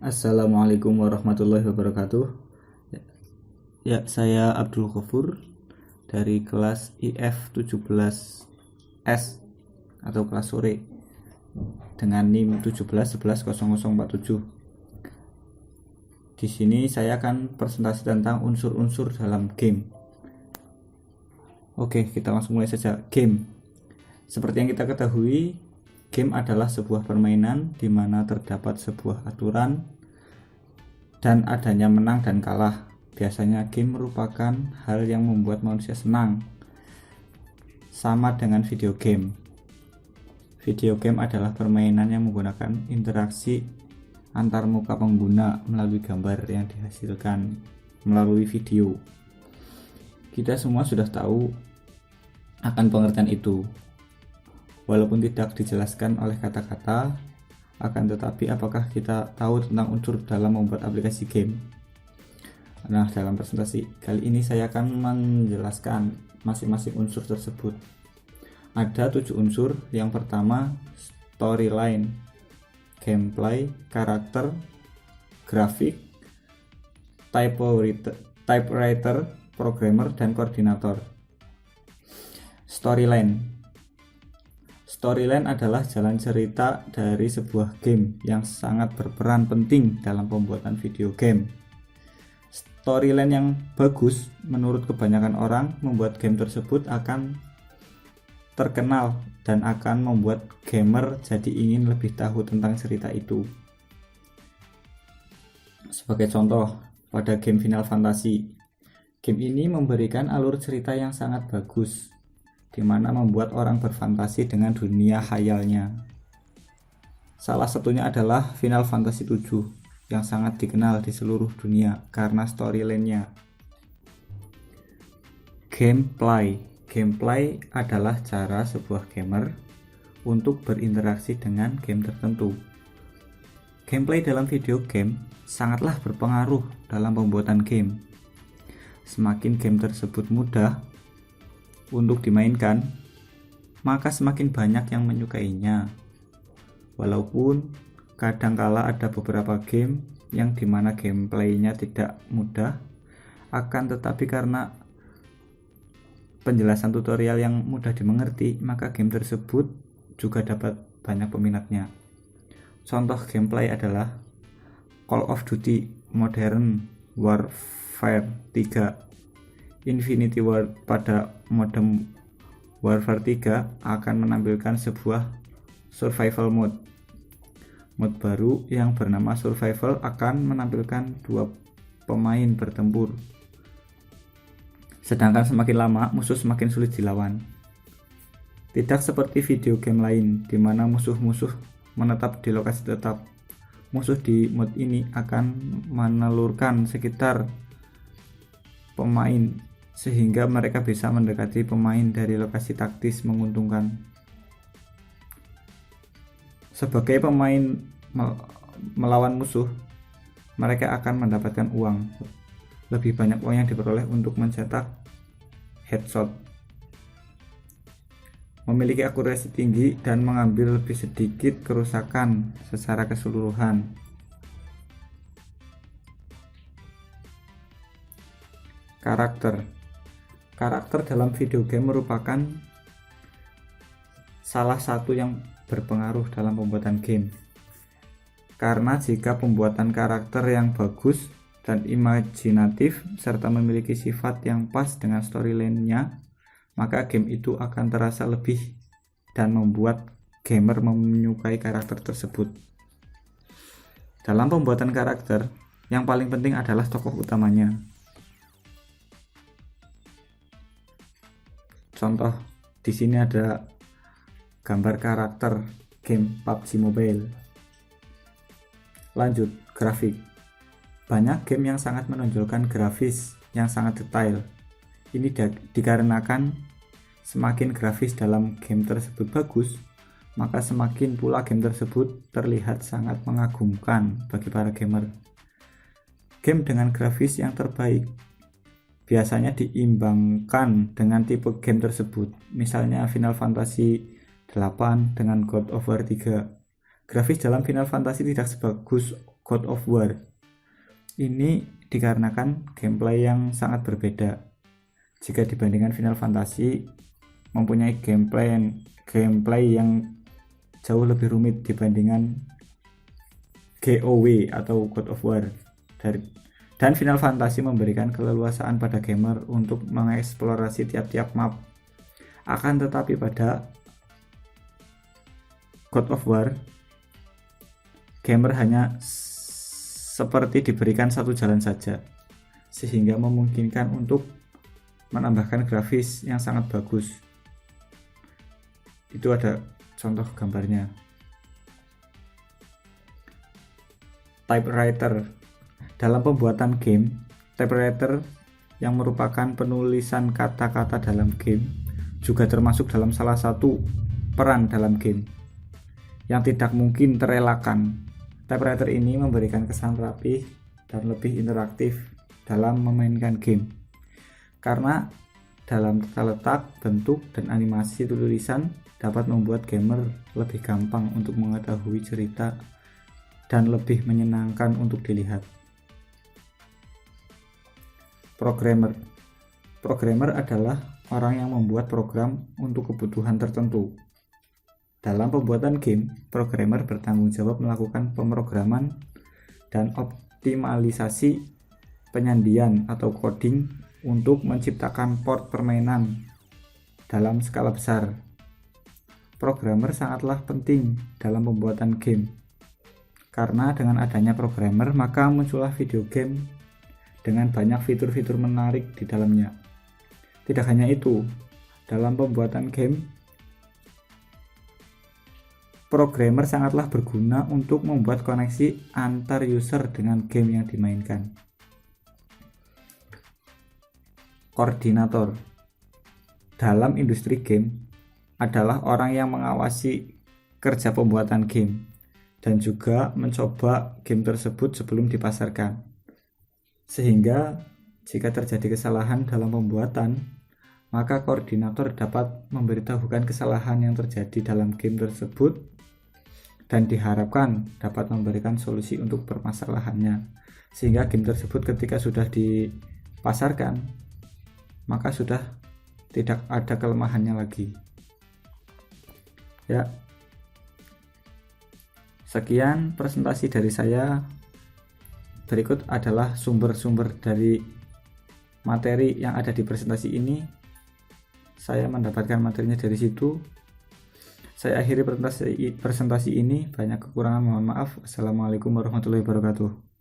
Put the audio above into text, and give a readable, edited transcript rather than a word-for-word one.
Assalamualaikum warahmatullahi wabarakatuh. Ya, saya Abdul Ghafur dari kelas IF 17S atau kelas sore dengan NIM 17110047. Di sini saya akan presentasi tentang unsur-unsur dalam game. Oke, kita langsung mulai saja. Game. Seperti yang kita ketahui, game adalah sebuah permainan di mana terdapat sebuah aturan dan adanya menang dan kalah. Biasanya game merupakan hal yang membuat manusia senang. Sama dengan video game. Video game adalah permainan yang menggunakan interaksi antar muka pengguna melalui gambar yang dihasilkan melalui video. Kita semua sudah tahu akan pengertian itu. Walaupun tidak dijelaskan oleh kata-kata, akan tetapi apakah kita tahu tentang unsur dalam membuat aplikasi game? Nah, dalam presentasi kali ini saya akan menjelaskan masing-masing unsur tersebut. Ada 7 unsur. Yang pertama, storyline, gameplay, karakter, grafik, typewriter, programmer, dan koordinator. Storyline adalah jalan cerita dari sebuah game yang sangat berperan penting dalam pembuatan video game. Storyline yang bagus menurut kebanyakan orang membuat game tersebut akan terkenal dan akan membuat gamer jadi ingin lebih tahu tentang cerita itu. Sebagai contoh, pada game Final Fantasy, game ini memberikan alur cerita yang sangat bagus, di mana membuat orang berfantasi dengan dunia khayalnya. Salah satunya adalah Final Fantasy 7 yang sangat dikenal di seluruh dunia karena storyline-nya. Gameplay adalah cara sebuah gamer untuk berinteraksi dengan game tertentu. Gameplay dalam video game sangatlah berpengaruh dalam pembuatan game. Semakin game tersebut mudah untuk dimainkan, maka semakin banyak yang menyukainya. Walaupun kadangkala ada beberapa game yang dimana gameplaynya tidak mudah, akan tetapi karena penjelasan tutorial yang mudah dimengerti, maka game tersebut juga dapat banyak peminatnya. Contoh gameplay adalah Call of Duty Modern Warfare 3. Infinity Ward pada Modern Warfare 3 akan menampilkan sebuah survival mode. Mode baru yang bernama Survival akan menampilkan 2 pemain bertempur. Sedangkan semakin lama, musuh semakin sulit dilawan. Tidak seperti video game lain, di mana musuh-musuh menetap di lokasi tetap. Musuh di mode ini akan menelurkan sekitar pemain, sehingga mereka bisa mendekati pemain dari lokasi taktis menguntungkan. Sebagai pemain melawan musuh, mereka akan mendapatkan uang. Lebih banyak uang yang diperoleh untuk mencetak headshot, memiliki akurasi tinggi, dan mengambil lebih sedikit kerusakan secara keseluruhan. Karakter dalam video game merupakan salah satu yang berpengaruh dalam pembuatan game. Karena jika pembuatan karakter yang bagus dan imajinatif serta memiliki sifat yang pas dengan storyline-nya, maka game itu akan terasa lebih dan membuat gamer menyukai karakter tersebut. Dalam pembuatan karakter, yang paling penting adalah tokoh utamanya. Contoh, di sini ada gambar karakter game PUBG Mobile. Lanjut, grafik. Banyak game yang sangat menonjolkan grafis yang sangat detail. Ini dikarenakan semakin grafis dalam game tersebut bagus, maka semakin pula game tersebut terlihat sangat mengagumkan bagi para gamer. Game dengan grafis yang terbaik biasanya diimbangkan dengan tipe game tersebut. Misalnya Final Fantasy 8 dengan God of War 3. Grafis dalam Final Fantasy tidak sebagus God of War. Ini dikarenakan gameplay yang sangat berbeda. Jika dibandingkan Final Fantasy mempunyai gameplay yang jauh lebih rumit dibandingkan GOW atau God of War. Dan Final Fantasy memberikan keleluasaan pada gamer untuk mengeksplorasi tiap-tiap map. Akan tetapi pada God of War, gamer hanya seperti diberikan satu jalan saja, sehingga memungkinkan untuk menambahkan grafis yang sangat bagus. Itu ada contoh gambarnya. Typewriter. Dalam pembuatan game, typewriter yang merupakan penulisan kata-kata dalam game juga termasuk dalam salah satu peran dalam game yang tidak mungkin terelakkan. Typewriter ini memberikan kesan rapih dan lebih interaktif dalam memainkan game, karena dalam tata letak, bentuk, dan animasi tulisan dapat membuat gamer lebih gampang untuk mengetahui cerita dan lebih menyenangkan untuk dilihat. Programmer adalah orang yang membuat program untuk kebutuhan tertentu. Dalam pembuatan game, programmer bertanggung jawab melakukan pemrograman dan optimalisasi penyandian atau coding untuk menciptakan port permainan dalam skala besar. Programmer sangatlah penting dalam pembuatan game, karena dengan adanya programmer maka muncullah video game dengan banyak fitur-fitur menarik di dalamnya. Tidak hanya itu, dalam pembuatan game, programmer sangatlah berguna untuk membuat koneksi antar user dengan game yang dimainkan. Koordinator dalam industri game adalah orang yang mengawasi kerja pembuatan game dan juga mencoba game tersebut sebelum dipasarkan. Sehingga jika terjadi kesalahan dalam pembuatan, maka koordinator dapat memberitahukan kesalahan yang terjadi dalam game tersebut dan diharapkan dapat memberikan solusi untuk permasalahannya, sehingga game tersebut ketika sudah dipasarkan maka sudah tidak ada kelemahannya lagi. Ya, sekian presentasi dari saya. Berikut adalah sumber-sumber dari materi yang ada di presentasi ini. Saya mendapatkan materinya dari situ. Saya akhiri presentasi ini. Banyak kekurangan, mohon maaf. Assalamualaikum warahmatullahi wabarakatuh.